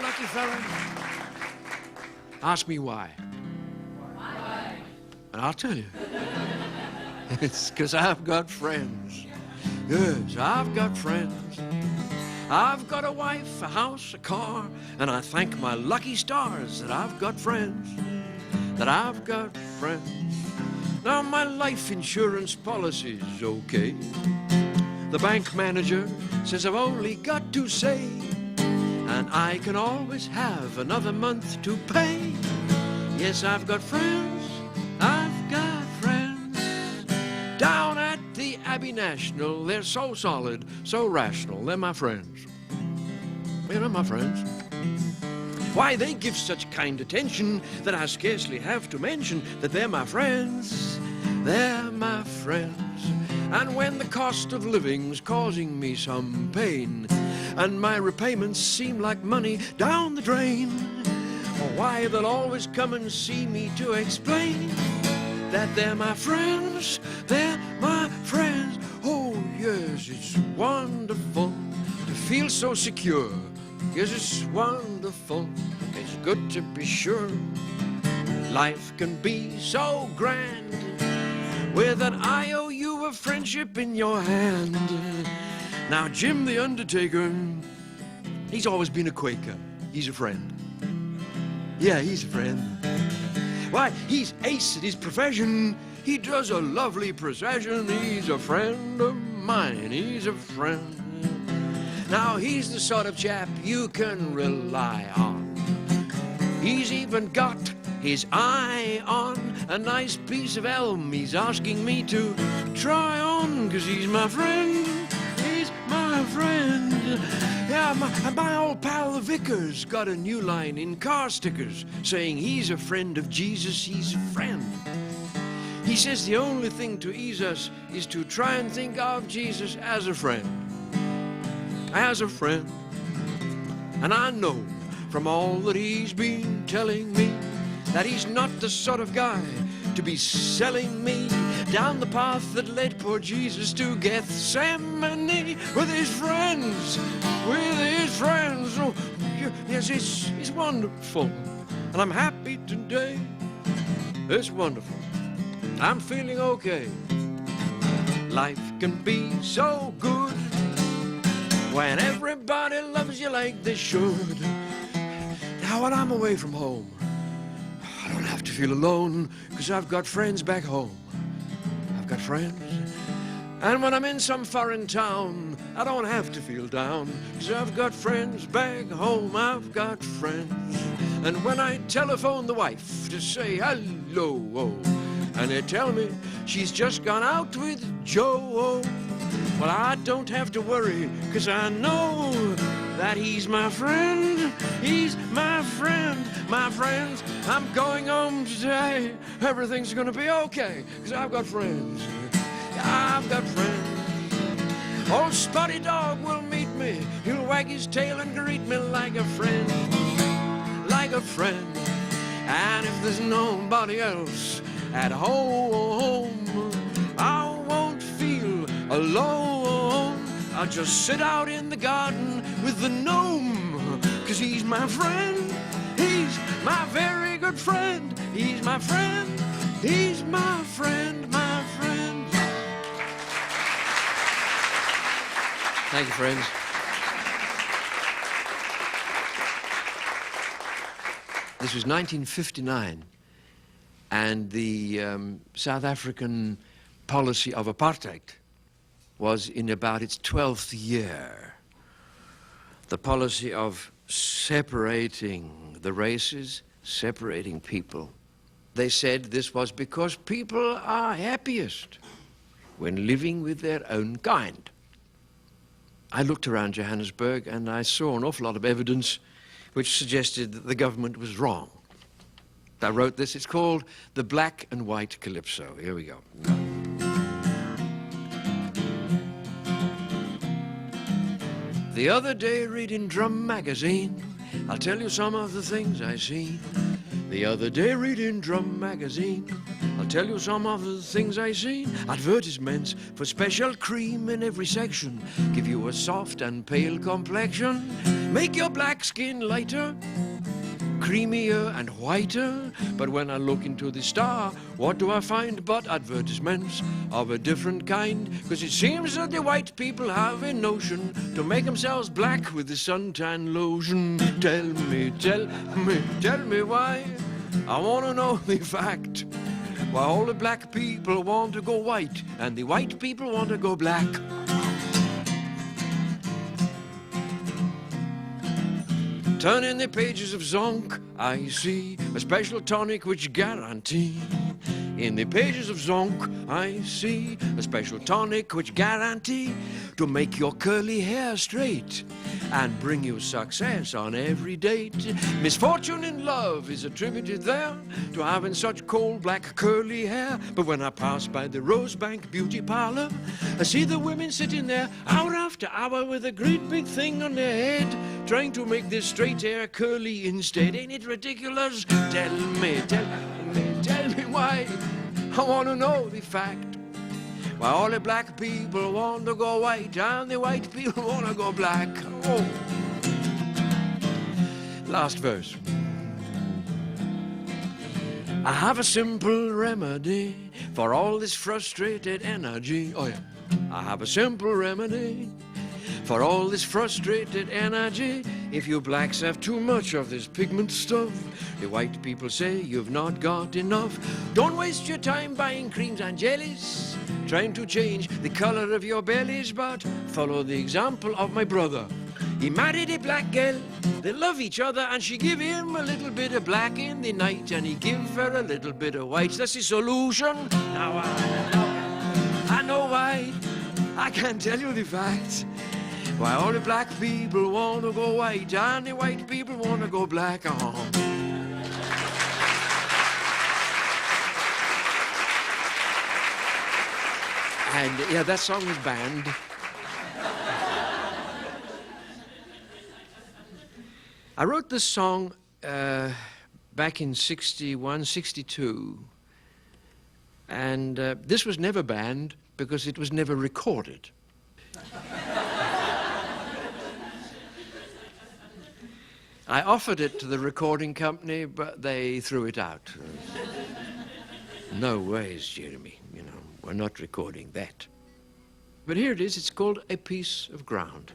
lucky fella? Ask me why. Why? And I'll tell you. It's because I've got friends. Yes, I've got friends. I've got a wife, a house, a car, and I thank my lucky stars that I've got friends. That I've got friends. Now my life insurance policy's okay. The bank manager says I've only got to say, and I can always have another month to pay. Yes, I've got friends, I've got friends. Down at the Abbey National, they're so solid, so rational, they're my friends. They're my friends. Why, they give such kind attention that I scarcely have to mention that they're my friends. They're my friends. And when the cost of living's causing me some pain, and my repayments seem like money down the drain, why, they'll always come and see me to explain that they're my friends, they're my friends. Oh, yes, it's wonderful to feel so secure. Yes, it's wonderful, it's good to be sure. Life can be so grand with an IOU of friendship in your hand. Now, Jim the Undertaker, he's always been a Quaker. He's a friend. Yeah, he's a friend. Why, he's ace at his profession. He does a lovely procession. He's a friend of mine. He's a friend. Now, he's the sort of chap you can rely on. He's even got his eye on a nice piece of elm he's asking me to try on, 'cause he's my friend. He's my friend. Yeah, my old pal the Vicar's got a new line in car stickers saying he's a friend of Jesus, he's a friend. He says the only thing to ease us is to try and think of Jesus as a friend. As a friend. And I know from all that he's been telling me that he's not the sort of guy to be selling me down the path that led poor Jesus to Gethsemane with his friends, with his friends. Oh, yes, it's wonderful, and I'm happy today. It's wonderful. I'm feeling okay. Life can be so good when everybody loves you like they should. Now when I'm away from home, I don't have to feel alone, 'cause I've got friends back home. I've got friends. And when I'm in some foreign town, I don't have to feel down, 'cause I've got friends back home. I've got friends. And when I telephone the wife to say hello, and they tell me she's just gone out with Joe, well, I don't have to worry, 'cause I know that he's my friend. He's my friend. My friends, I'm going home today. Everything's gonna be okay, 'cause I've got friends. I've got friends. Old Spotty Dog will meet me. He'll wag his tail and greet me like a friend. Like a friend. And if there's nobody else at home, I won't feel alone. I'll just sit out in the garden with the gnome, 'cause he's my friend. He's my very good friend. He's my friend. He's my friend, my friend. Thank you, friends. This was 1959, and the South African policy of apartheid was in about its 12th year. The policy of separating the races, separating people. They said this was because people are happiest when living with their own kind. I looked around Johannesburg and I saw an awful lot of evidence which suggested that the government was wrong. I wrote this. It's called The Black and White Calypso. Here we go. The other day reading Drum magazine, I'll tell you some of the things I seen. The other day reading Drum magazine, I'll tell you some of the things I seen. Advertisements for special cream in every section, give you a soft and pale complexion. make your black skin lighter, creamier and whiter. But when I look into the star, what do I find but advertisements of a different kind? Because it seems that the white people have a notion to make themselves black with the suntan lotion. Tell me why. I want to know the fact. Why all the black people want to go white and the white people want to go black. Turning the pages of Zonk, I see a special tonic which guarantee. In the pages of Zonk, I see a special tonic which guarantee to make your curly hair straight and bring you success on every date. Misfortune in love is attributed there to having such coal black curly hair. But when I pass by the Rosebank Beauty Parlor, I see the women sitting there hour after hour with a great big thing on their head, trying to make this straight hair curly instead. Ain't it ridiculous? Tell me why. I want to know the fact. Why all the black people want to go white and the white people want to go black. Oh. Last verse. I have a simple remedy for all this frustrated energy. Oh yeah. I have a simple remedy for all this frustrated energy. If you blacks have too much of this pigment stuff, the white people say you've not got enough. Don't waste your time buying creams and jellies, trying to change the color of your bellies, but follow the example of my brother. He married a black girl, they love each other, and she give him a little bit of black in the night, and he give her a little bit of white. That's the solution. Now I know why. I can't tell you the facts. Why all the black people want to go white and the white people want to go black. Oh. And yeah, that song was banned. I wrote this song back in 61, 62. And this was never banned because it was never recorded. I offered it to the recording company, but they threw it out. No ways, Jeremy, you know, we're not recording that. But here it is, it's called A Piece of Ground.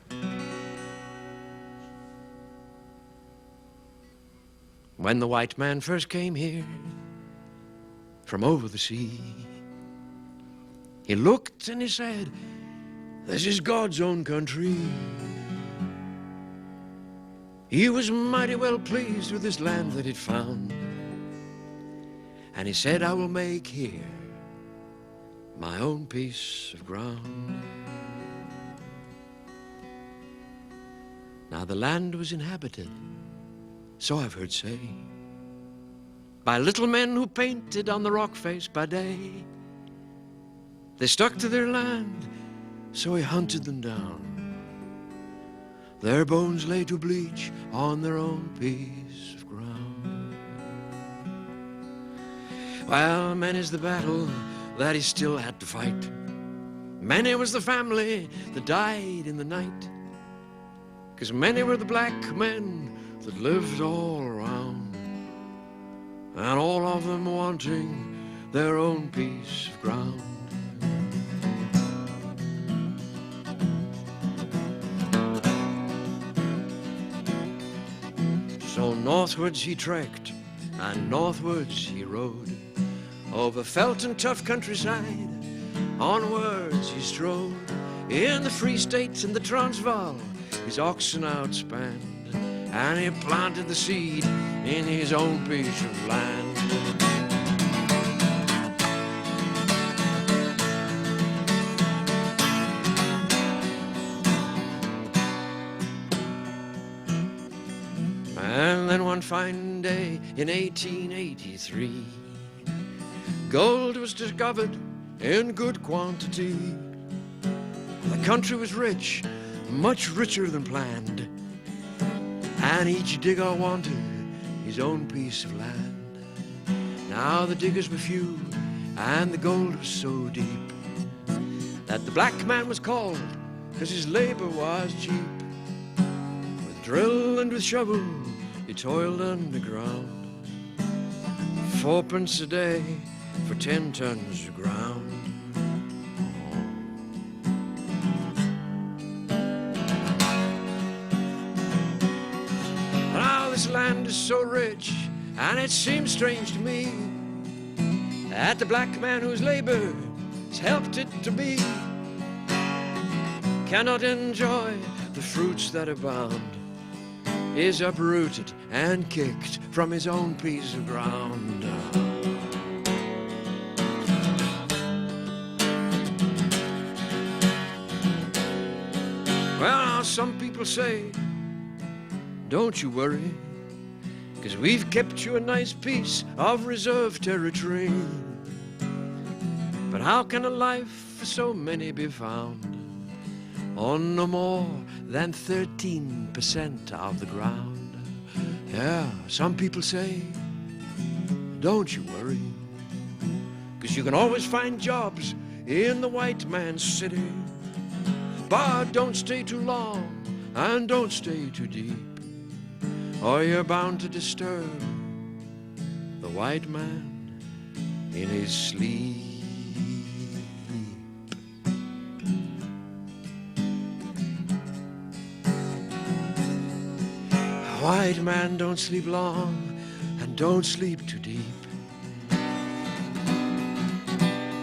When the white man first came here from over the sea, he looked and he said, "This is God's own country." He was mighty well pleased with this land that he'd found, and he said, "I will make here my own piece of ground." Now the land was inhabited, so I've heard say, by little men who painted on the rock face by day. They stuck to their land, so he hunted them down. Their bones lay to bleach on their own piece of ground. Well, many's the battle that he still had to fight. Many was the family that died in the night, 'cause many were the black men that lived all around, and all of them wanting their own piece of ground. So northwards he trekked, and northwards he rode, over felt and tough countryside, onwards he strode. In the Free State and the Transvaal, his oxen outspanned, and he planted the seed in his own piece of land. And then one fine day in 1883, gold was discovered in good quantity. The country was rich, much richer than planned, and each digger wanted his own piece of land. Now the diggers were few, and the gold was so deep, that the black man was called, 'cause his labor was cheap. With drill and with shovel he toiled underground. 4 pence a day for 10 tons of ground. Now this land is so rich, and it seems strange to me that the black man whose labor has helped it to be cannot enjoy the fruits that abound, is uprooted and kicked from his own piece of ground. Well, now some people say, don't you worry, 'cause we've kept you a nice piece of reserve territory. But how can a life for so many be found on no more than 13% of the ground? Yeah, some people say, don't you worry, 'cause you can always find jobs in the white man's city. But don't stay too long and don't stay too deep, or you're bound to disturb the white man in his sleep. White man, don't sleep long and don't sleep too deep,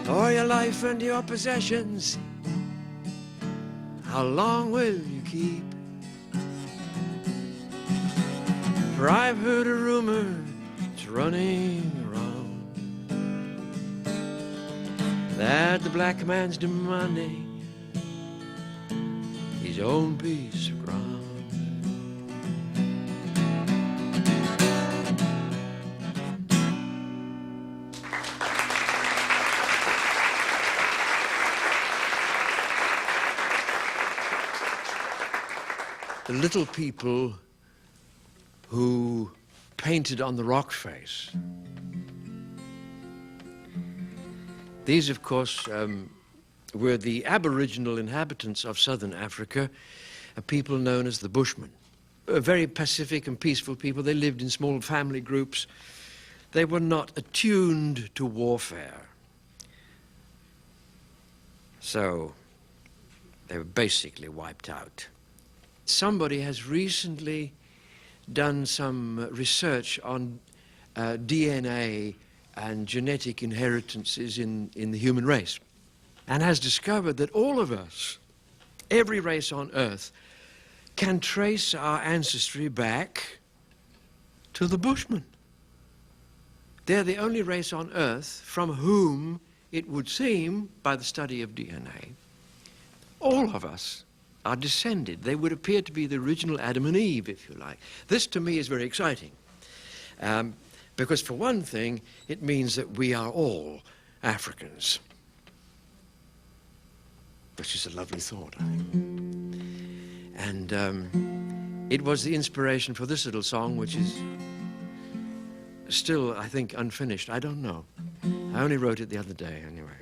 or your life and your possessions, how long will you keep? For I've heard a rumor, it's running around, that the black man's demanding his own piece of ground. The little people who painted on the rock face. These, of course, were the Aboriginal inhabitants of southern Africa, a people known as the Bushmen. A very pacific and peaceful people. They lived in small family groups. They were not attuned to warfare. So they were basically wiped out. Somebody has recently done some research on DNA and genetic inheritances in the human race, and has discovered that all of us, every race on Earth, can trace our ancestry back to the Bushmen. They're the only race on Earth from whom it would seem, by the study of DNA, all of us are descended. They would appear to be the original Adam and Eve, if you like. This, to me, is very exciting. Because, for one thing, it means that we are all Africans. Which is a lovely thought, I think. And it was the inspiration for this little song, which is still, I think, unfinished. I don't know. I only wrote it the other day, anyway.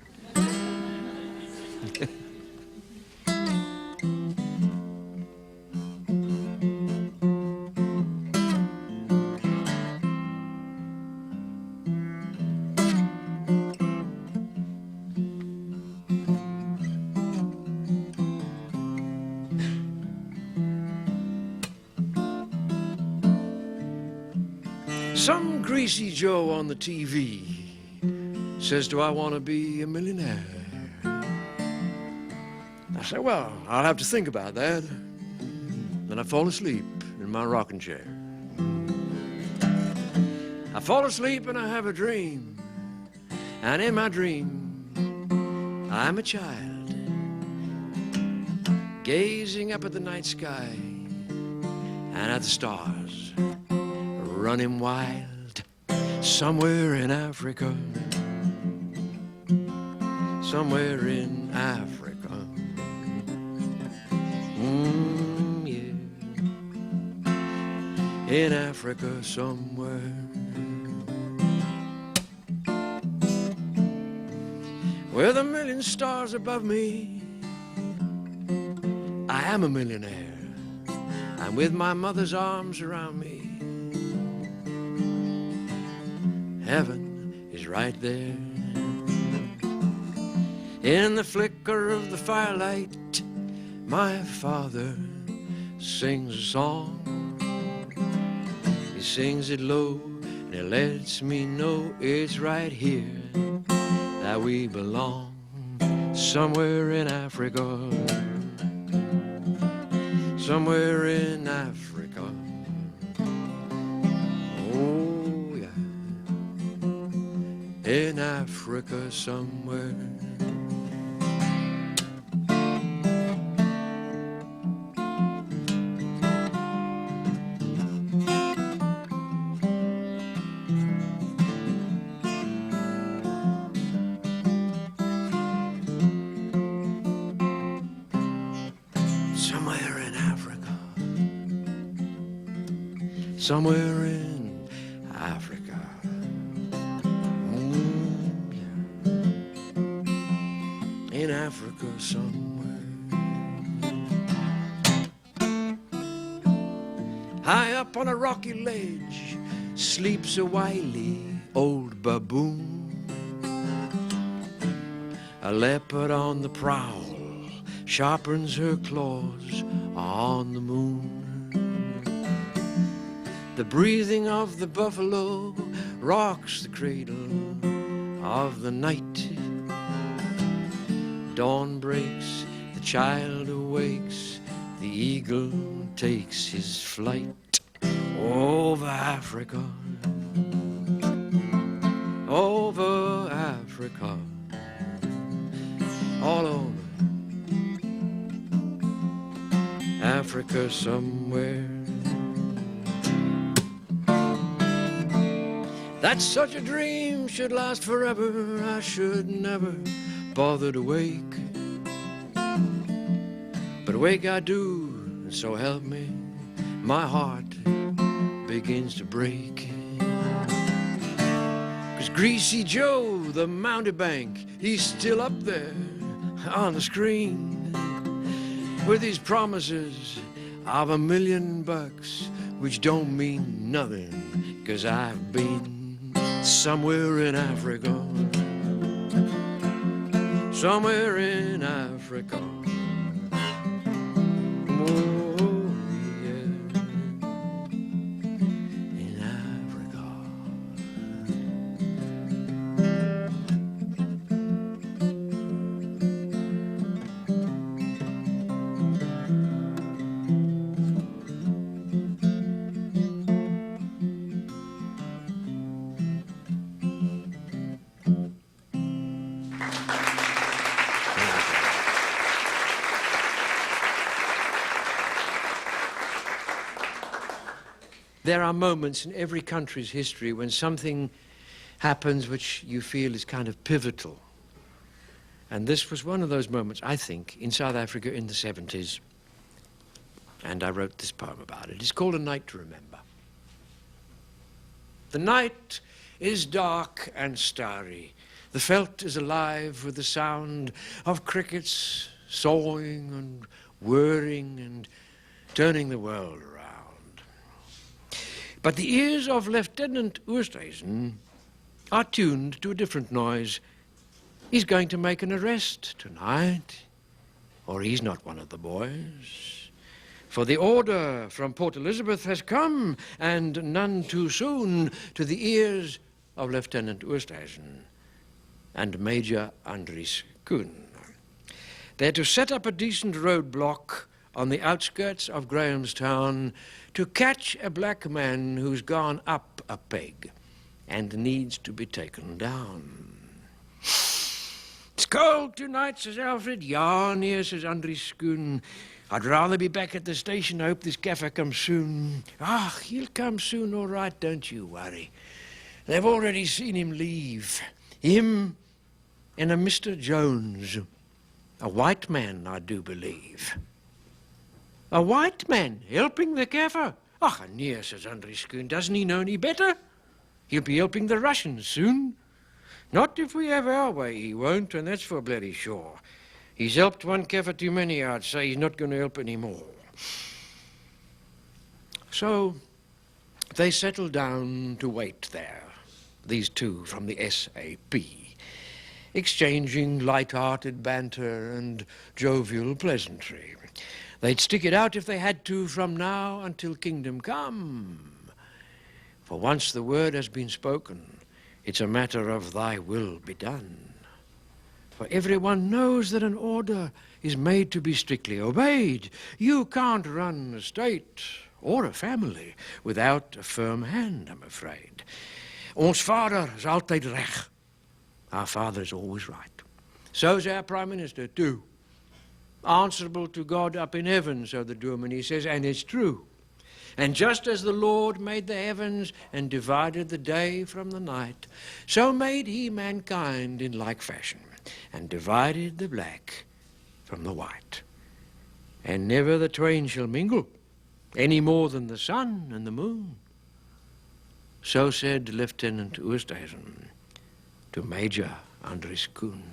Some greasy Joe on the TV says, do I want to be a millionaire? I say, well, I'll have to think about that. Then I fall asleep in my rocking chair. I fall asleep and I have a dream. And in my dream, I'm a child, gazing up at the night sky and at the stars, running wild somewhere in Africa, somewhere in Africa. Yeah, in Africa somewhere. With a million stars above me, I am a millionaire. I'm with my mother's arms around me. Heaven is right there. In the flicker of the firelight, my father sings a song. He sings it low and it lets me know it's right here that we belong, somewhere in Africa, somewhere in Africa. Oh yeah, in Africa somewhere. Somewhere in Africa. Yeah. In Africa somewhere. High up on a rocky ledge sleeps a wily old baboon. A leopard on the prowl sharpens her claws on the moon. The breathing of the buffalo rocks the cradle of the night. Dawn breaks, the child awakes, the eagle takes his flight over Africa, over Africa, all over Africa somewhere. That such a dream should last forever, I should never bother to wake. But wake I do, and so help me, my heart begins to break. 'Cause Greasy Joe, the mountebank, he's still up there on the screen with his promises of $1,000,000, which don't mean nothing, 'cause I've been somewhere in Africa, somewhere in Africa. Oh, yeah, in Africa. There are moments in every country's history when something happens which you feel is kind of pivotal. And this was one of those moments, I think, in South Africa in the 70s. And I wrote this poem about it. It's called A Night to Remember. The night is dark and starry. The veldt is alive with the sound of crickets sawing and whirring and turning the world around. But the ears of Lieutenant Oosthuizen are tuned to a different noise. He's going to make an arrest tonight, or he's not one of the boys. For the order from Port Elizabeth has come, and none too soon, to the ears of Lieutenant Oosthuizen and Major Andries Koen. They're to set up a decent roadblock on the outskirts of Grahamstown to catch a black man who's gone up a peg and needs to be taken down. It's cold tonight, says Alfred. Ja, nee, says Andries Koen. I'd rather be back at the station. I hope this gaffer comes soon. Ah, he'll come soon, all right, don't you worry. They've already seen him leave. Him and a Mr. Jones. A white man, I do believe. A white man helping the gaffer? Ach, nee, says Andries Koen. Doesn't he know any better? He'll be helping the Russians soon. Not if we have our way, he won't, and that's for bloody sure. He's helped one gaffer too many, I'd say. He's not going to help any more. So they settled down to wait there, these two from the SAP, exchanging light-hearted banter and jovial pleasantry. They'd stick it out if they had to from now until kingdom come. For once the word has been spoken, it's a matter of thy will be done. For everyone knows that an order is made to be strictly obeyed. You can't run a state or a family without a firm hand, I'm afraid. Ons vader is altijd reg. Our father is always right. So's our Prime Minister, too. Answerable to God up in heaven, so the dominee says, and it's true. And just as the Lord made the heavens and divided the day from the night, so made he mankind in like fashion, and divided the black from the white. And never the twain shall mingle, any more than the sun and the moon. So said Lieutenant Oosthuizen to Major Andries Koen.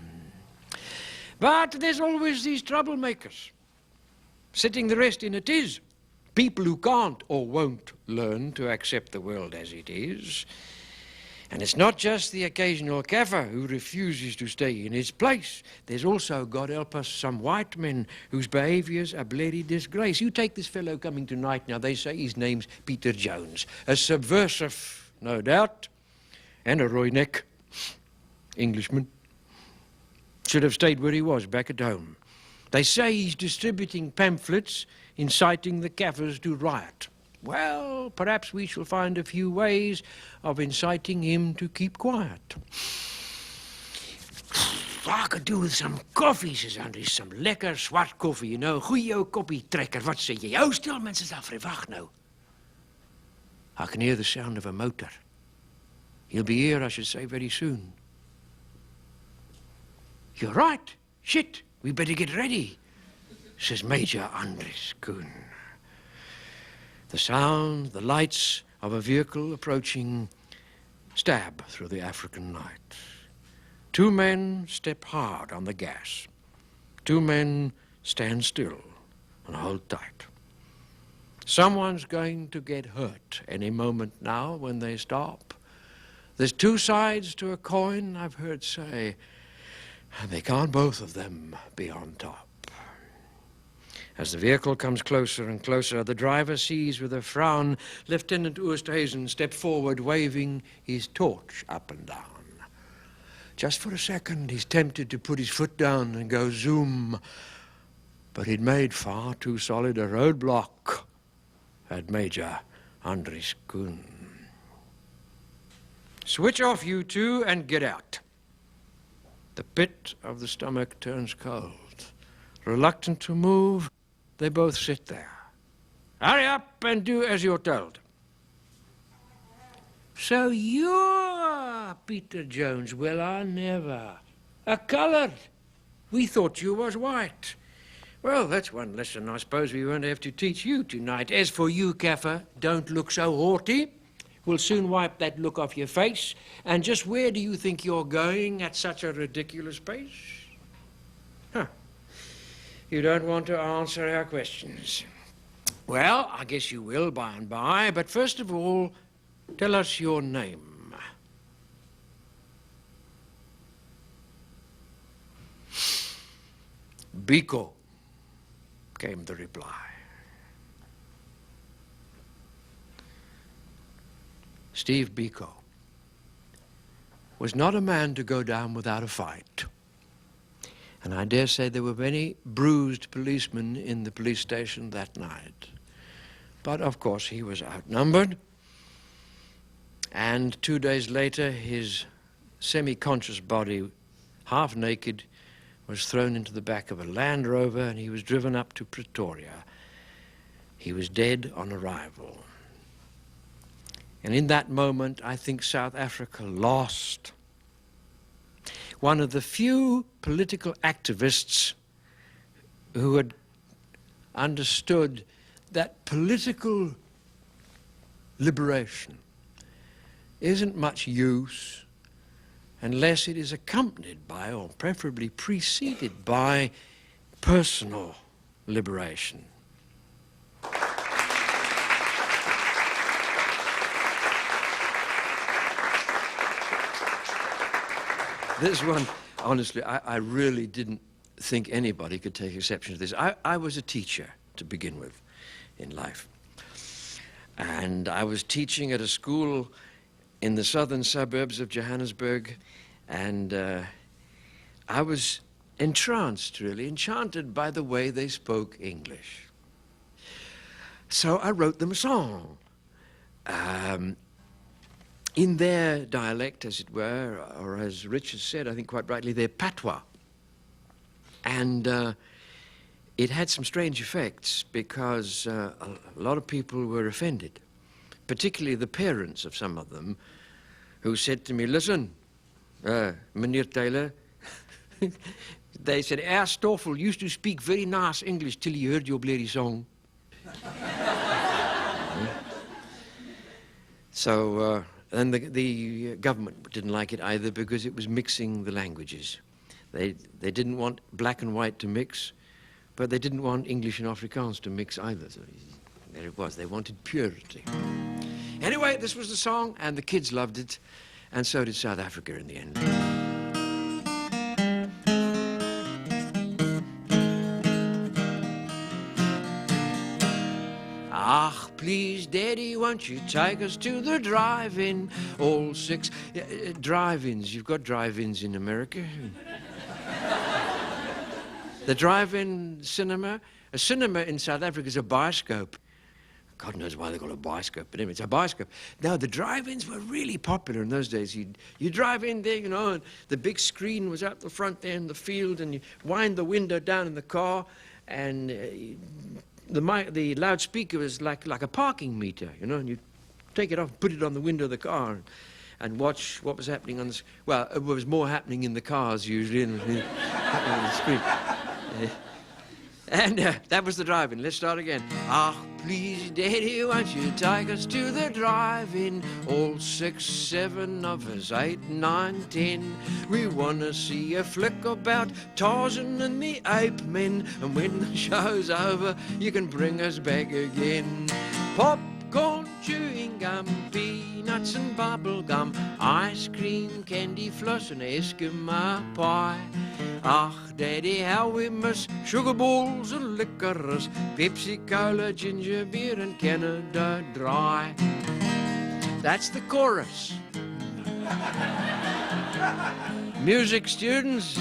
But there's always these troublemakers, setting the rest in a tiz. People who can't or won't learn to accept the world as it is. And it's not just the occasional Kaffir who refuses to stay in his place. There's also, God help us, some white men whose behaviour's a bloody disgrace. You take this fellow coming tonight now, they say his name's Peter Jones. A subversive, no doubt, and a Roy neck. Englishman. Should have stayed where he was, back at home. They say he's distributing pamphlets inciting the Kaffirs to riot. Well, perhaps we shall find a few ways of inciting him to keep quiet. I could do with some coffee, says Andries. Some lekker zwart koffie, you know. Goeie ou koppie trekker. Wat sê jy? Hou stil, mense, sal verwag nou. I can hear the sound of a motor. He'll be here, I should say, very soon. You're right. Shit, we better get ready, says Major Andries Koen. The sound, the lights of a vehicle approaching stab through the African night. Two men step hard on the gas. Two men stand still and hold tight. Someone's going to get hurt any moment now when they stop. There's two sides to a coin, I've heard say, and they can't both of them be on top. As the vehicle comes closer and closer, the driver sees with a frown Lieutenant Oosthuizen step forward, waving his torch up and down. Just for a second, he's tempted to put his foot down and go zoom, but he'd made far too solid a roadblock at Major Andries Koen. Switch off, you two, and get out. The pit of the stomach turns cold. Reluctant to move, they both sit there. Hurry up and do as you're told. So you're Peter Jones? Well, I never. A coloured. We thought you was white. Well, that's one lesson I suppose we won't have to teach you tonight. As for you, Kaffir, don't look so haughty. We'll soon wipe that look off your face. And just where do you think you're going at such a ridiculous pace? Huh. You don't want to answer our questions. Well, I guess you will by and by, but first of all, tell us your name. Biko, came the reply. Steve Biko was not a man to go down without a fight. And I dare say there were many bruised policemen in the police station that night. But of course he was outnumbered. And 2 days later, his semi-conscious body, half naked, was thrown into the back of a Land Rover and he was driven up to Pretoria. He was dead on arrival. And in that moment, I think South Africa lost one of the few political activists who had understood that political liberation isn't much use unless it is accompanied by, or preferably preceded by, personal liberation. This one, honestly, I really didn't think anybody could take exception to this. I was a teacher to begin with in life. And I was teaching at a school in the southern suburbs of Johannesburg, and I was entranced, really, enchanted by the way they spoke English. So I wrote them a song. In their dialect, as it were, or as Richard said, I think quite rightly, their patois. And it had some strange effects because a lot of people were offended, particularly the parents of some of them, who said to me, listen, Meneer Taylor, they said, our Stoffel used to speak very nice English till he heard your bloody song. So, and the government didn't like it either because it was mixing the languages. They didn't want black and white to mix, but they didn't want English and Afrikaans to mix either. So there it was. They wanted purity. Anyway, this was the song, and the kids loved it, and so did South Africa in the end. Ag Pleez Deddy, won't you take us to the drive-in? All six drive-ins. You've got drive-ins in America. The drive-in cinema. A cinema in South Africa is a bioscope. God knows why they call it a bioscope, but anyway, it's a bioscope. Now, the drive-ins were really popular in those days. You drive in there, you know, and the big screen was out the front there in the field, and you wind the window down in the car, and the loudspeaker was like a parking meter, you know, and you take it off, put it on the window of the car, and watch what was happening on the... Well, it was more happening in the cars, usually, than happening on the screen. And that was the drive-in. Let's start again. Ag Pleez Deddy, won't you take us to the drive-in? All 6, 7 of us, 8, 9, 10. We want to see a flick about Tarzan and the Ape Men. And when the show's over, you can bring us back again. Popcorn, chewing gum, peanuts and bubble gum, ice cream, candy floss and Eskimo pie. Ach, Daddy, how we miss sugar balls and licorice, Pepsi Cola, ginger beer and Canada Dry. That's the chorus. Music students.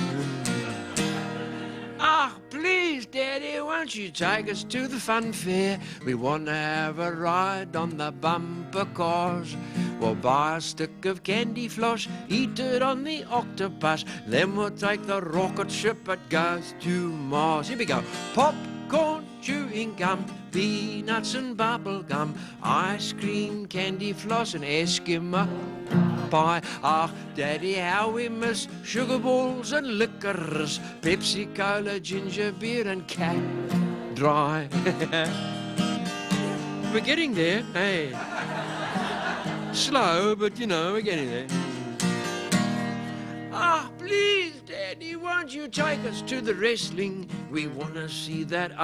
Ag Pleez Deddy, won't you take us to the fun fair? We want to have a ride on the bumper cars. We'll buy a stick of candy floss, eat it on the octopus, then we'll take the rocket ship that goes to Mars. Here we go. Popcorn, chewing gum, peanuts and bubble gum, ice cream, candy floss and Eskimo pie. Ach, Daddy, how we miss sugar balls and licorice, Pepsi Cola, ginger beer and cat dry. We're getting there, hey. Slow, but you know, we're getting there. Ag Pleez Deddy, won't you take us to the wrestling? We want to see that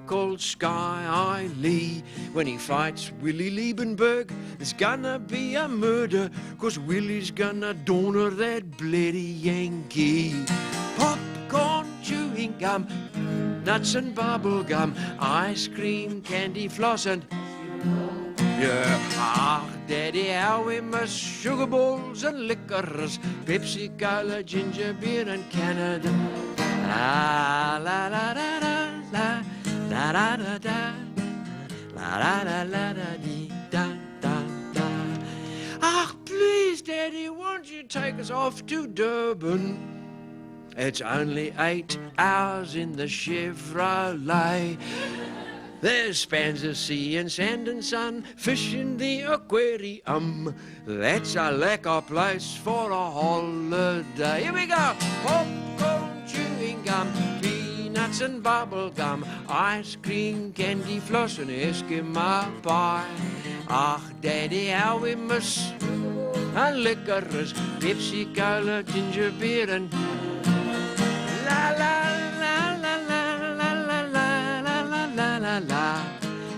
called Sky Lee. When he fights Willie Liebenberg, there's gonna be a murder, 'cause Willie's gonna donor that bloody Yankee. Popcorn, chewing gum, nuts and bubble gum, ice cream, candy floss and... Yeah. Ach, Daddy, how we miss sugar balls and licorice, Pepsi Cola, ginger beer and Canada. La la la la la la la la da la la la la da dee da da da. Ach, Pleez Daddy, won't you take us off to Durban? It's only 8 hours in the Chevrolet. There's spans of sea and sand and sun, fish in the aquarium. That's a lekker place for a holiday. Here we go. Popcorn, chewing gum, peanuts and bubble gum, ice cream, candy floss and Eskimo pie. Ach, Daddy, how we miss a licorice, Pepsi Cola, ginger beer and la la.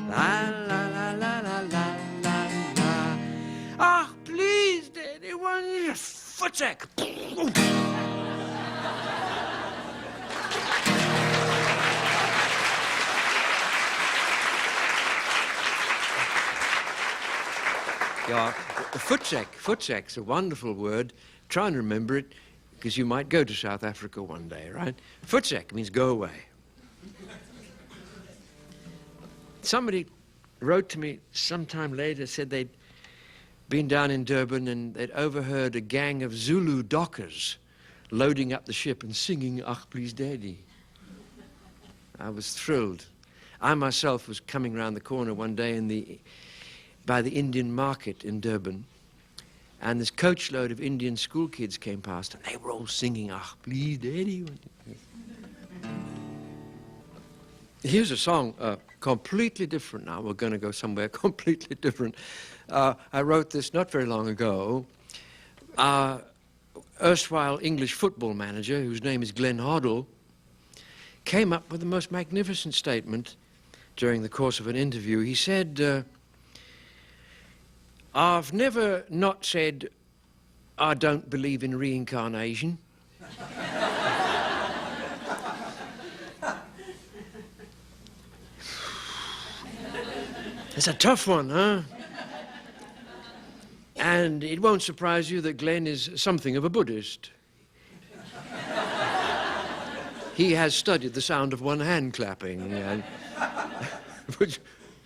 La la la la la la la la. Ag Pleez Deddy, one footsack. Yeah, footsek's a wonderful word. Try and remember it, because you might go to South Africa one day, right? Footsek means go away. Somebody wrote to me sometime later, said they'd been down in Durban and they'd overheard a gang of Zulu dockers loading up the ship and singing Ag Pleez Deddy. I was thrilled. I myself was coming round the corner one day by the Indian market in Durban, and this coachload of Indian school kids came past, and they were all singing Ag Pleez Deddy. Here's a song completely different now. We're going to go somewhere completely different. I wrote this not very long ago. Erstwhile English football manager, whose name is Glenn Hoddle, came up with the most magnificent statement during the course of an interview. He said, I've never not said I don't believe in reincarnation. It's a tough one, huh? And it won't surprise you that Glenn is something of a Buddhist. He has studied the sound of one hand clapping, which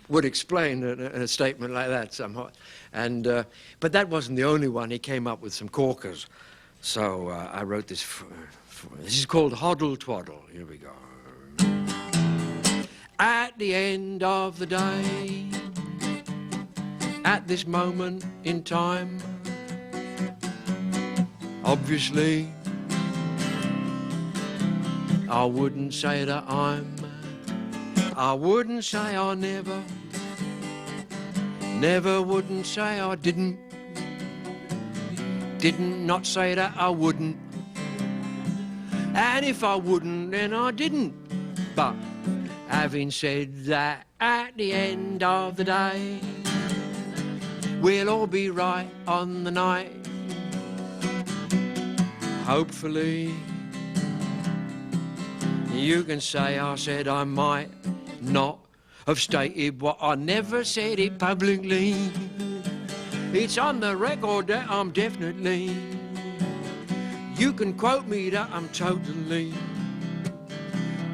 would explain a statement like that somewhat. And, but that wasn't the only one. He came up with some corkers. So I wrote this. This is called Hoddle Twaddle. Here we go. At the end of the day, at this moment in time, obviously, I wouldn't say that I wouldn't say I never wouldn't say I didn't not say that I wouldn't, and if I wouldn't, then I didn't. But having said that, at the end of the day, we'll all be right on the night. Hopefully, you can say I said I might not have stated what I never said it publicly. It's on the record that I'm definitely. You can quote me that I'm totally.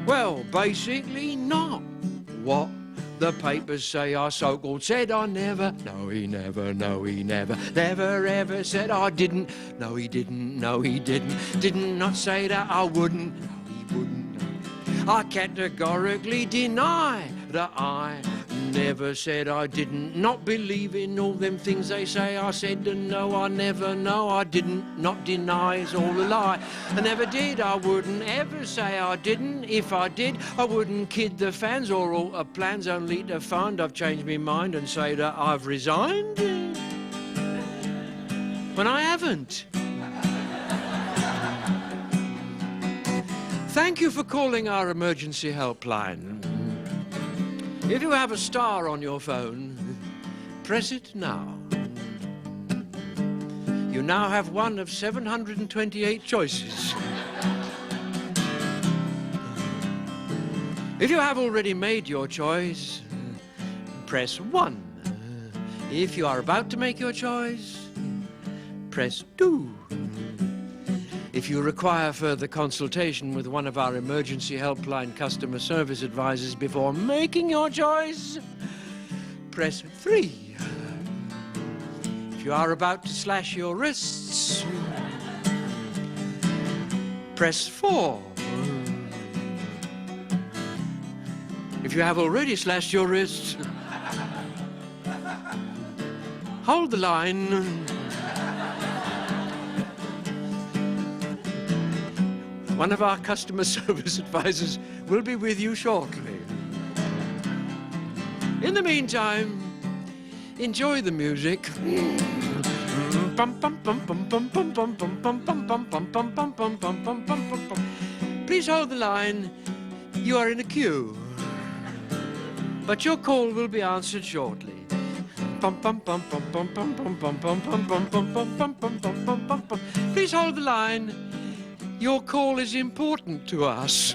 Well, basically not what the papers say I so-called said I never. No, he never, no, he never, never ever said I didn't. No, he didn't, no, he didn't. Didn't not say that I wouldn't. No, he wouldn't. I categorically deny that I never said I didn't. Not believe in all them things they say I said, and no, I never, no, I didn't. Not deny is all a lie. I never did, I wouldn't ever say I didn't. If I did, I wouldn't kid the fans or alter plans only to find I've changed my mind and say that I've resigned. When I haven't. Thank you for calling our emergency helpline. If you have a star on your phone, press it now. You now have one of 728 choices. If you have already made your choice, press 1. If you are about to make your choice, press 2. If you require further consultation with one of our emergency helpline customer service advisors before making your choice, press 3. If you are about to slash your wrists, press 4. If you have already slashed your wrists, hold the line. One of our customer service advisors will be with you shortly. In the meantime, enjoy the music. Please hold the line. You are in a queue, but your call will be answered shortly. Please hold the line. Your call is important to us.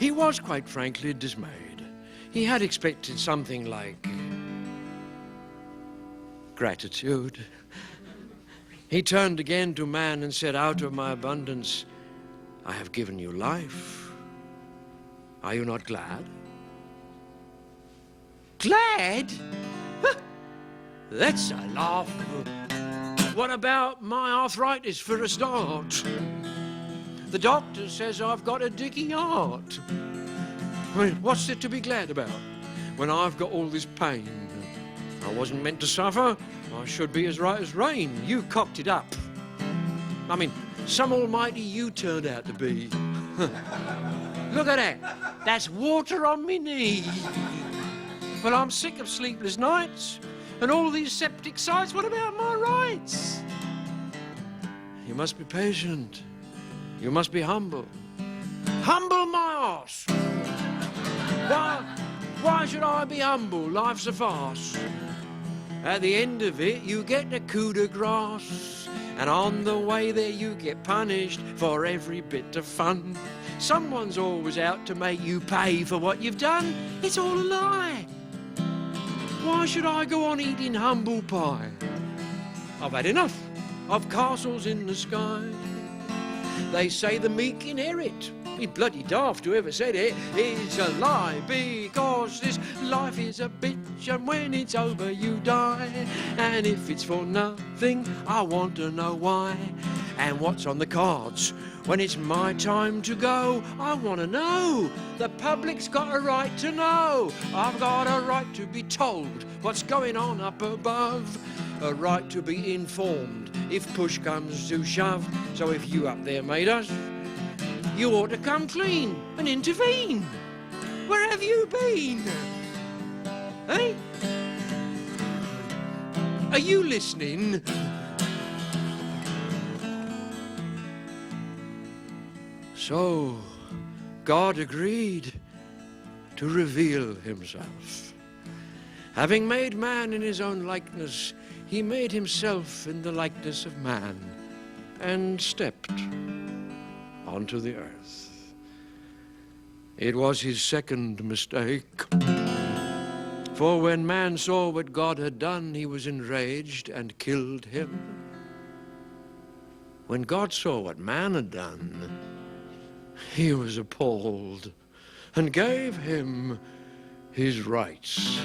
He was, quite frankly, dismayed. He had expected something like gratitude. He turned again to man and said, "Out of my abundance, I have given you life. Are you not glad?" Glad? That's a laugh. What about my arthritis for a start? The doctor says I've got a dicky heart. I mean, what's there to be glad about when I've got all this pain? I wasn't meant to suffer. I should be as right as rain. You cocked it up. I mean, some almighty you turned out to be. Look at that. That's water on me knee. Well, I'm sick of sleepless nights and all these septic sites. What about my rights? You must be patient. You must be humble. Humble my arse. Why should I be humble? Life's a farce. At the end of it, you get a coup de grace. And on the way there, you get punished for every bit of fun. Someone's always out to make you pay for what you've done. It's all a lie. Why should I go on eating humble pie? I've had enough of castles in the sky. They say the meek inherit. It's bloody daft, whoever said it. It's a lie, because this life is a bitch, and when it's over you die. And if it's for nothing, I want to know why. And what's on the cards when it's my time to go? I want to know. The public's got a right to know. I've got a right to be told what's going on up above. A right to be informed if push comes to shove. So if you up there made us, you ought to come clean and intervene. Where have you been? Eh? Are you listening? So, God agreed to reveal himself. Having made man in his own likeness, he made himself in the likeness of man and stepped onto the earth. It was his second mistake. For when man saw what God had done, he was enraged and killed him. When God saw what man had done, he was appalled and gave him his rights.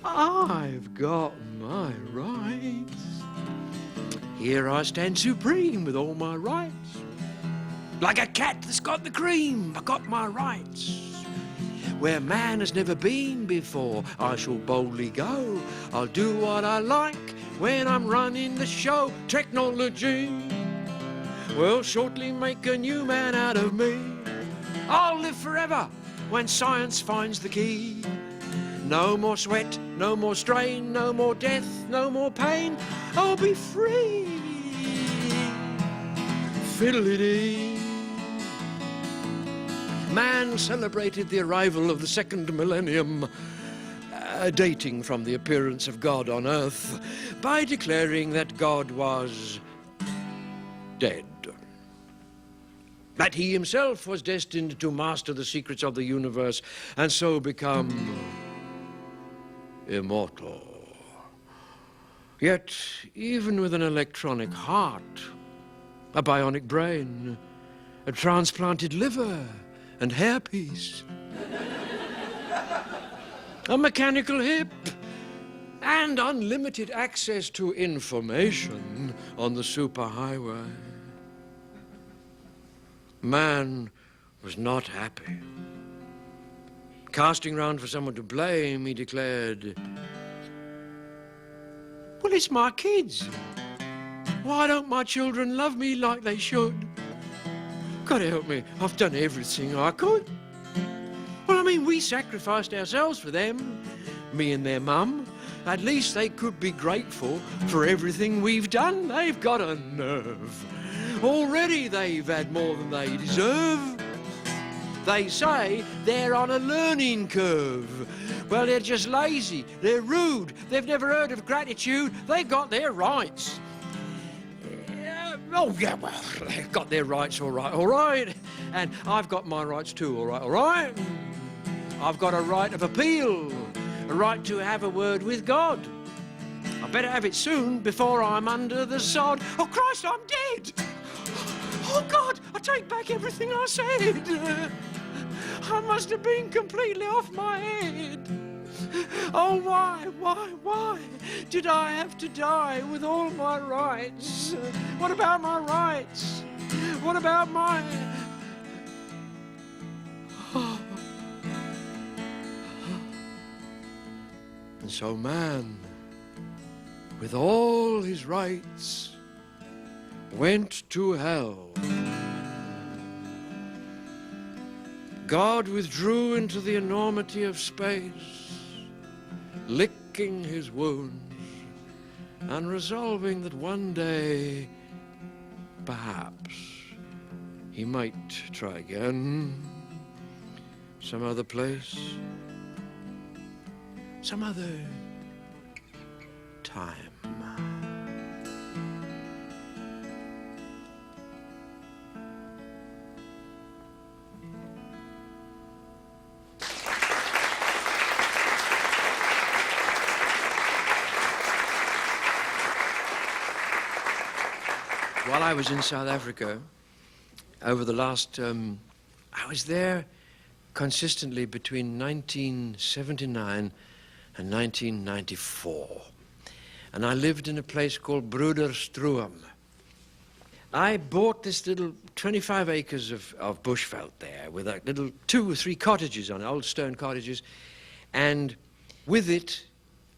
I've got my rights. Here I stand supreme with all my rights. Like a cat that's got the cream, I got my rights. Where man has never been before, I shall boldly go. I'll do what I like when I'm running the show. Technology will shortly make a new man out of me. I'll live forever when science finds the key. No more sweat, no more strain, no more death, no more pain. I'll be free. Fiddle-dee. Man celebrated the arrival of the second millennium, dating from the appearance of God on earth, by declaring that God was dead. That he himself was destined to master the secrets of the universe and so become immortal. Yet, even with an electronic heart, a bionic brain, a transplanted liver and hairpiece, a mechanical hip, and unlimited access to information on the superhighway, man was not happy. Casting round for someone to blame, he declared, "Well, it's my kids. Why don't my children love me like they should? God help me, I've done everything I could. Well, I mean, we sacrificed ourselves for them, me and their mum. At least they could be grateful for everything we've done. They've got a nerve. Already they've had more than they deserve. They say they're on a learning curve. Well, they're just lazy, they're rude, they've never heard of gratitude, they got their rights. Oh, yeah, well, they've got their rights, all right. And I've got my rights too, all right. I've got a right of appeal, a right to have a word with God. I better have it soon before I'm under the sod. Oh, Christ, I'm dead! Oh, God, I take back everything I said. I must have been completely off my head. Oh, why did I have to die with all my rights? What about my rights? What about my... And so man, with all his rights, went to hell. God withdrew into the enormity of space, licking his wounds and resolving that one day, perhaps, he might try again, some other place, some other time. While I was in South Africa, over the last, I was there consistently between 1979 and 1994. And I lived in a place called Broederstroom. I bought this little 25 acres of bushveld there with like little 2 or 3 cottages on it, old stone cottages. And with it,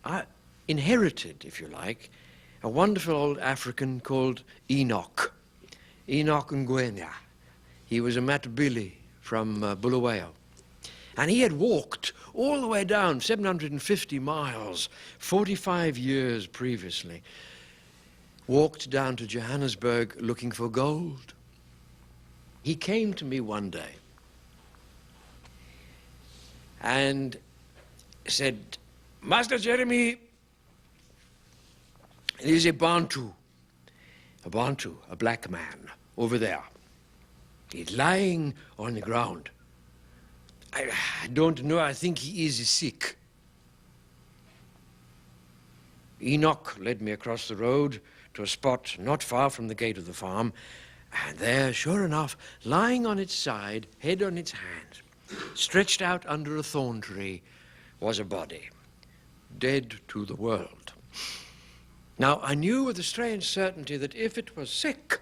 I inherited, if you like, a wonderful old African called Enoch Ngwenya. He was a Matabele from Bulawayo. And he had walked all the way down 750 miles, 45 years previously, walked down to Johannesburg looking for gold. He came to me one day and said, Master Jeremy, there's a Bantu, a black man, over there. He's lying on the ground. I don't know, I think he is sick. Enoch led me across the road to a spot not far from the gate of the farm, and there, sure enough, lying on its side, head on its hands, stretched out under a thorn tree, was a body, dead to the world. Now, I knew with a strange certainty that if it was sick,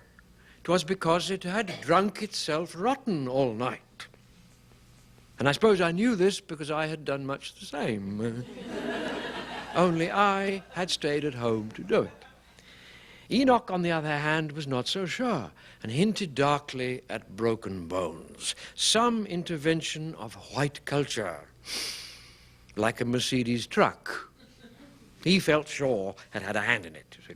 it was because it had drunk itself rotten all night. And I suppose I knew this because I had done much the same. Only I had stayed at home to do it. Enoch, on the other hand, was not so sure and hinted darkly at broken bones, some intervention of white culture, like a Mercedes truck. He felt sure had a hand in it. You see.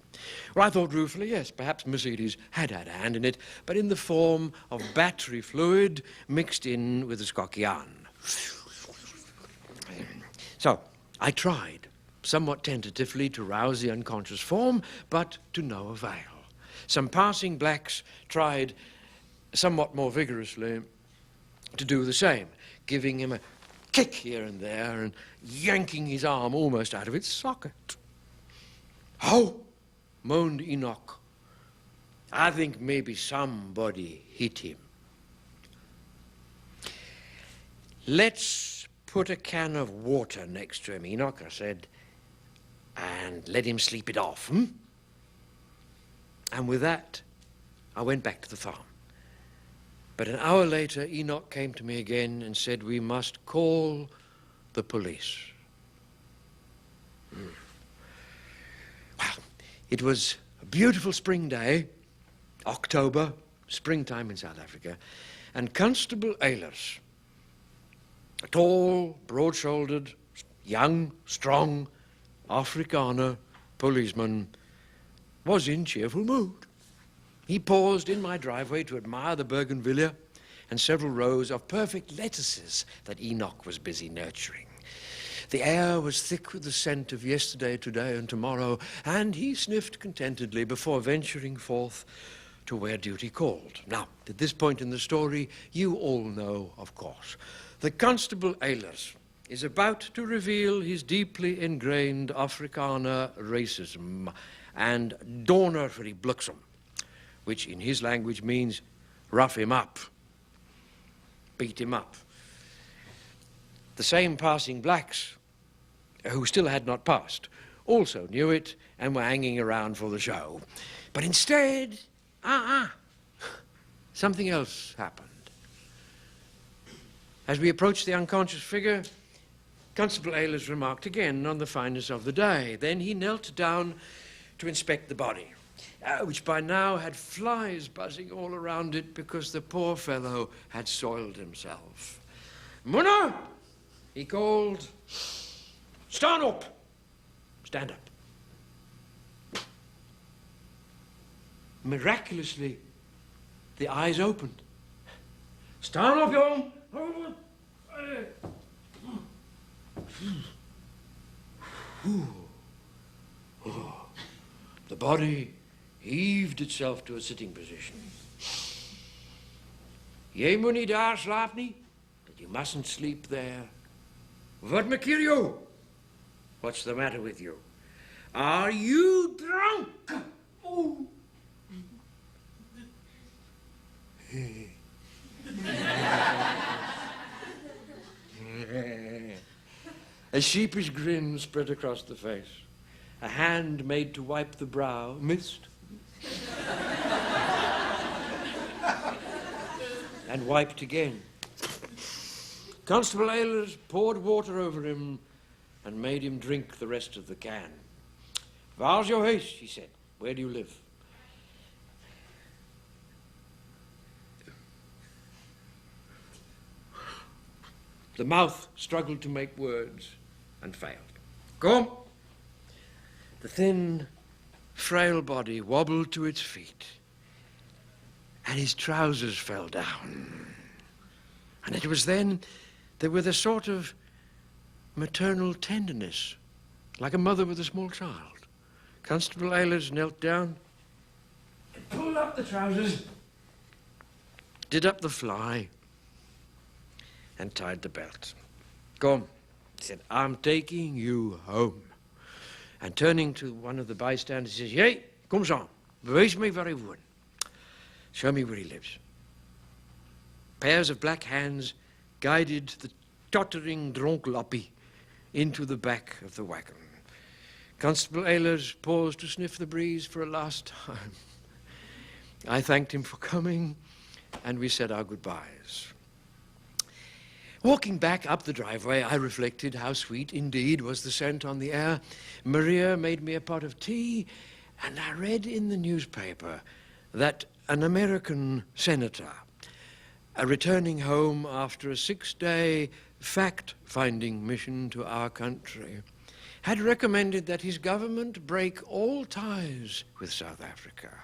Well, I thought ruefully, yes, perhaps Mercedes had a hand in it, but in the form of battery fluid mixed in with the Skokkiaan. So I tried, somewhat tentatively, to rouse the unconscious form, but to no avail. Some passing blacks tried somewhat more vigorously to do the same, giving him a kick here and there and yanking his arm almost out of its socket. Oh, moaned Enoch. I think maybe somebody hit him. Let's put a can of water next to him, Enoch, I said, and let him sleep it off, And with that, I went back to the farm. But an hour later, Enoch came to me again and said, we must call the police. Well, it was a beautiful spring day, October, springtime in South Africa, and Constable Eilers, a tall, broad-shouldered, young, strong Afrikaner policeman, was in cheerful mood. He paused in my driveway to admire the bougainvillea and several rows of perfect lettuces that Enoch was busy nurturing. The air was thick with the scent of yesterday, today, and tomorrow, and he sniffed contentedly before venturing forth to to where duty called. Now, at this point in the story, you all know, of course, that Constable Eilers is about to reveal his deeply ingrained Afrikaner racism and donor vir die bliksem, which in his language means rough him up, beat him up. The same passing blacks, who still had not passed, also knew it and were hanging around for the show. But instead, something else happened. As we approached the unconscious figure, Constable Eilers remarked again on the fineness of the day. Then he knelt down to inspect the body, which by now had flies buzzing all around it because the poor fellow had soiled himself. "Munna!" he called. "Stand up!" Stand up. Miraculously, the eyes opened. "Stand up, young!" The body heaved itself to a sitting position. "Jy moet nie daar slaap nie, but you mustn't sleep there." "Wat maak you? What's the matter with you? Are you drunk?" Oh. A sheepish grin spread across the face. A hand made to wipe the brow missed and wiped again. Constable Eilers poured water over him and made him drink the rest of the can. "Waar's your huis?" he said. "Where do you live?" The mouth struggled to make words and failed. "Come." The thin, frail body wobbled to its feet, and his trousers fell down. And it was then that with a sort of maternal tenderness, like a mother with a small child, Constable Eilers knelt down and pulled up the trousers, did up the fly, and tied the belt. "Come," he said, "I'm taking you home." And turning to one of the bystanders, he says, "Jy, kom saam, bewys my waar hy woon. Show me where he lives." Pairs of black hands guided the tottering dronklappie into the back of the wagon. Constable Eilers paused to sniff the breeze for a last time. I thanked him for coming, and we said our goodbyes. Walking back up the driveway, I reflected how sweet indeed was the scent on the air. Maria made me a pot of tea, and I read in the newspaper that an American senator, returning home after a 6-day fact-finding mission to our country, had recommended that his government break all ties with South Africa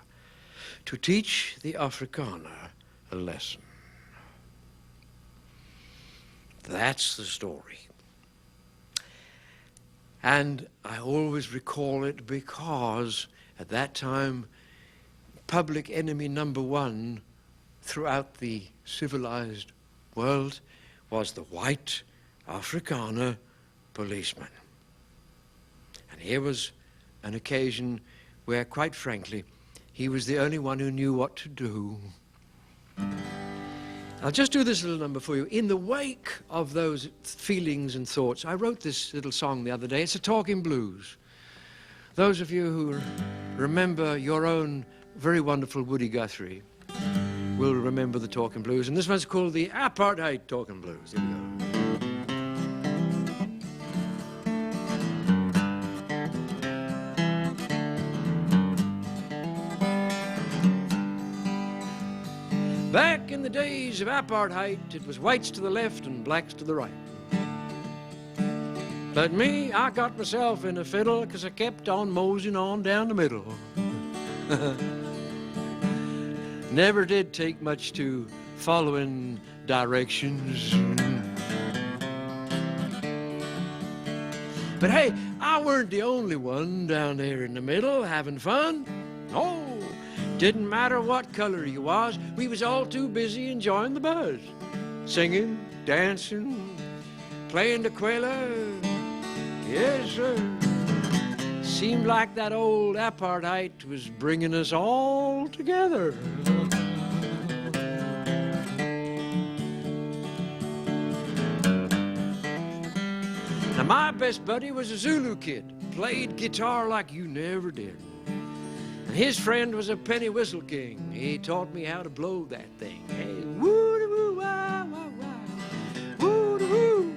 to teach the Afrikaner a lesson. That's the story. And I always recall it because at that time, public enemy number one throughout the civilized world was the white Afrikaner policeman. And here was an occasion where, quite frankly, he was the only one who knew what to do. I'll just do this little number for you. In the wake of those feelings and thoughts, I wrote this little song the other day. It's a talking blues. Those of you who remember your own very wonderful Woody Guthrie will remember the talking blues. And this one's called the Apartheid Talking Blues. Here we go. Back in the days of apartheid, it was whites to the left and blacks to the right. But me, I got myself in a fiddle because I kept on moseying on down the middle. Never did take much to following directions. But hey, I weren't the only one down there in the middle having fun. No. Didn't matter what color you was, we was all too busy enjoying the buzz. Singing, dancing, playing the quail. Yes, sir. Seemed like that old apartheid was bringing us all together. Now, my best buddy was a Zulu kid, played guitar like you never did. And his friend was a penny whistle king. He taught me how to blow that thing. Hey, woo-doo-woo, wah, wah, wah. Woo-doo-woo.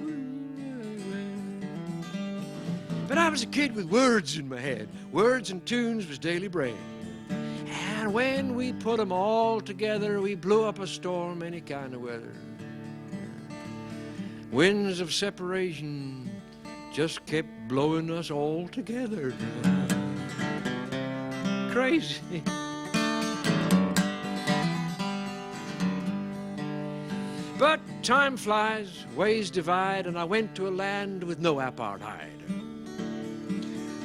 But I was a kid with words in my head. Words and tunes was daily bread. And when we put them all together, we blew up a storm any kind of weather. Winds of separation just kept blowing us all together. Crazy. But time flies, ways divide, and I went to a land with no apartheid.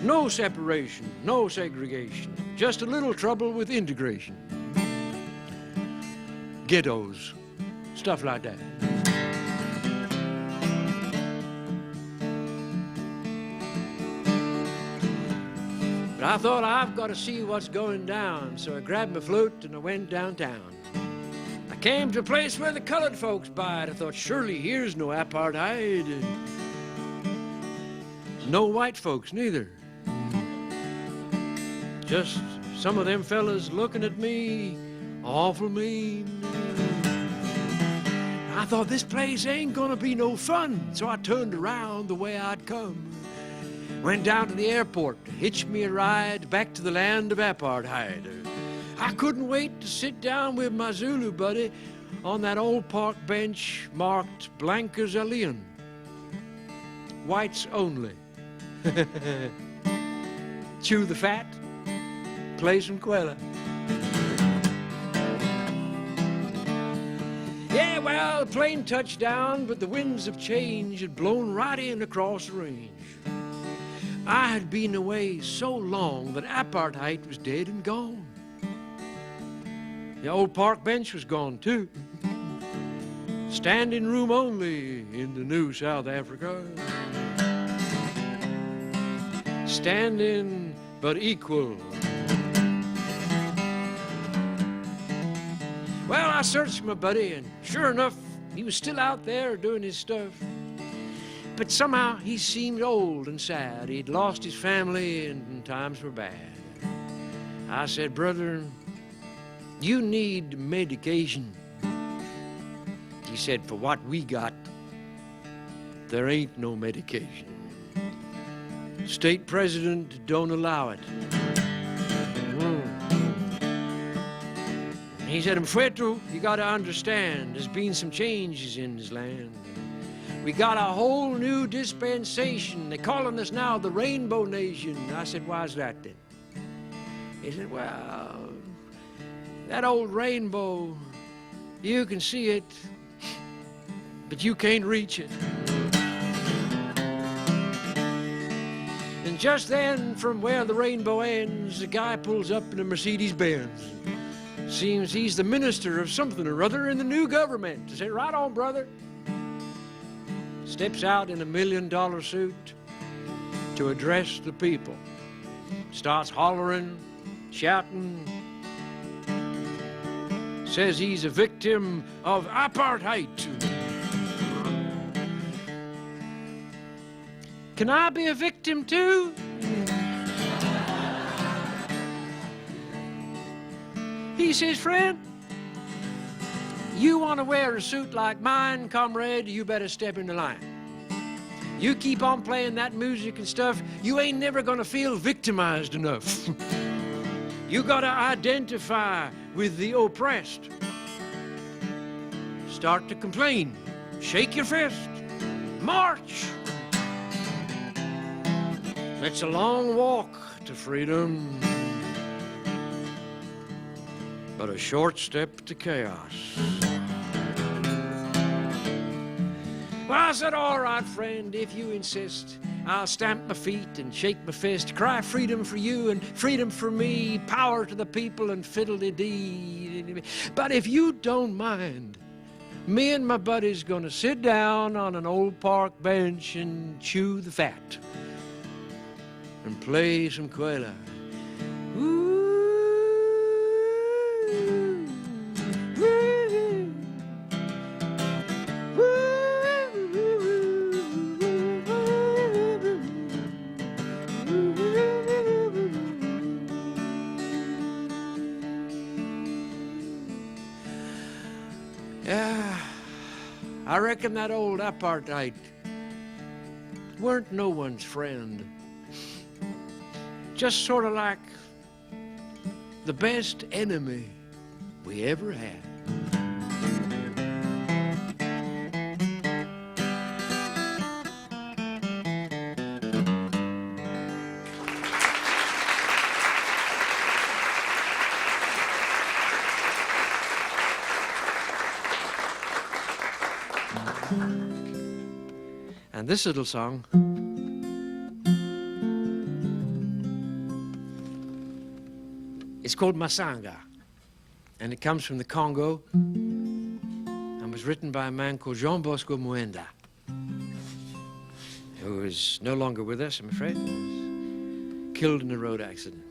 No separation, no segregation, just a little trouble with integration. Ghettos, stuff like that. But I thought, I've got to see what's going down, so I grabbed my flute and I went downtown. I came to a place where the colored folks bide. I thought, surely here's no apartheid. No white folks neither. Just some of them fellas looking at me awful mean. I thought, this place ain't gonna be no fun, so I turned around the way I'd come. Went down to the airport to hitch me a ride back to the land of apartheid. I couldn't wait to sit down with my Zulu buddy on that old park bench marked blank as alien. Whites only. Chew the fat, play some quella. Yeah, well, the plane touched down, but the winds of change had blown right in across the range. I had been away so long that apartheid was dead and gone. The old park bench was gone too. Standing room only in the new South Africa. Standing but equal. Well, I searched my buddy, and sure enough, he was still out there doing his stuff. But somehow he seemed old and sad. He'd lost his family and times were bad. I said, brother, you need medication. He said, for what we got, there ain't no medication. State president don't allow it. He said, Mfwetu, you gotta understand, there's been some changes in this land. We got a whole new dispensation. They're calling us now the Rainbow Nation. I said, why's that then? He said, well, that old rainbow, you can see it, but you can't reach it. And just then, from where the rainbow ends, a guy pulls up in a Mercedes-Benz. Seems he's the minister of something or other in the new government. I said, right on, brother. Steps out in $1 million suit to address the people. Starts hollering, shouting. Says he's a victim of apartheid. Can I be a victim too? He says, friend, you want to wear a suit like mine, comrade, you better step in the line. You keep on playing that music and stuff, you ain't never gonna feel victimized enough. You gotta identify with the oppressed. Start to complain, shake your fist, march. It's a long walk to freedom, but a short step to chaos. Well, I said, all right, friend, if you insist, I'll stamp my feet and shake my fist, cry freedom for you and freedom for me, power to the people and fiddle-de-dee. But if you don't mind, me and my buddy's gonna sit down on an old park bench and chew the fat and play some quaila. Yeah, I reckon that old apartheid weren't no one's friend. Just sort of like the best enemy we ever had. And this little song is called Masanga, and it comes from the Congo and was written by a man called Jean Bosco Muenda, who is no longer with us, I'm afraid. He was killed in a road accident.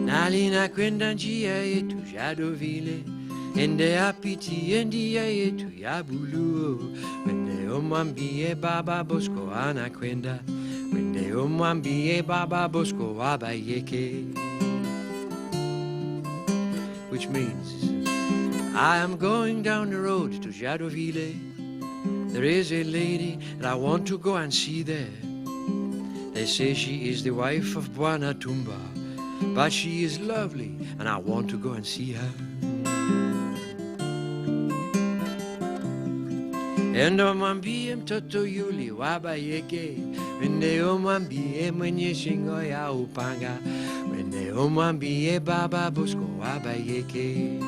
Nalina kwenda njia yetu Jadovile, ende apiti endia yetu ya bulu. Wende omwambie Baba Bosco anakwenda, wende omwambie Baba Bosco abayeke. Which means, I am going down the road to Jadovile. There is a lady that I want to go and see there. They say she is the wife of Bwana Tumba, but she is lovely, and I want to go and see her. Endo omwambie mtoto yule wabayeke, wende omwambie mwenye shingo ya upanga, wende omwambie Baba Bosco wabayeke.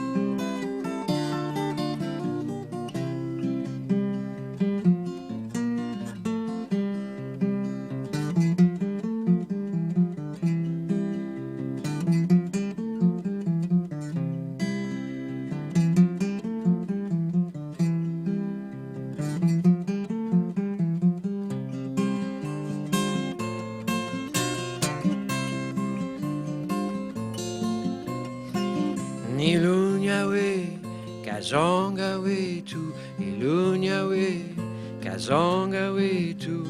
Ilunya we, kazonga we tu. Ilunya we, kazonga we tu.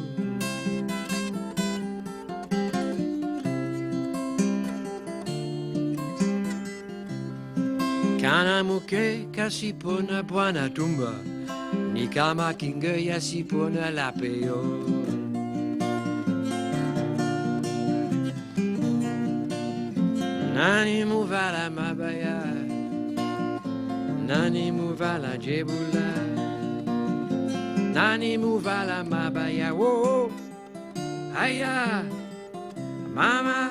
Kanamuke kasipona Bwana Tumba, ni kama kinga yasipona lapeo. Nani muvala mabaya, nani muvala jebula, nani muvala mabaya, whoa, aya, mama.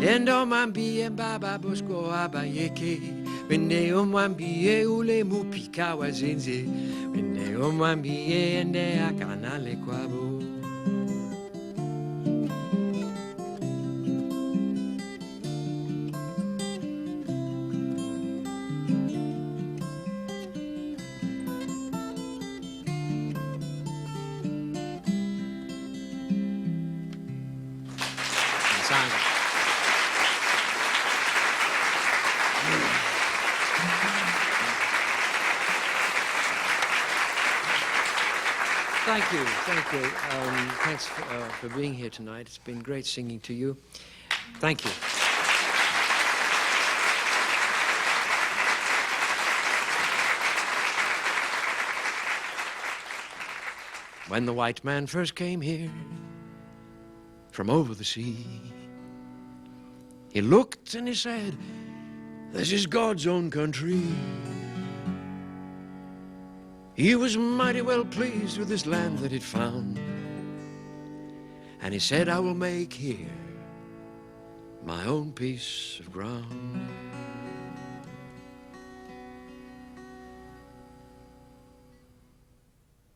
Endo mwambie Baba Bosco abayeke, wende omwambie ule mupika wazenze, wende omwambie ende akanale kwabo. Thank you, thank you. Thanks for being here tonight. It's been great singing to you. Thank you. When the white man first came here from over the sea, he looked and he said, "This is God's own country." He was mighty well pleased with this land that he'd found, and he said, I will make here my own piece of ground.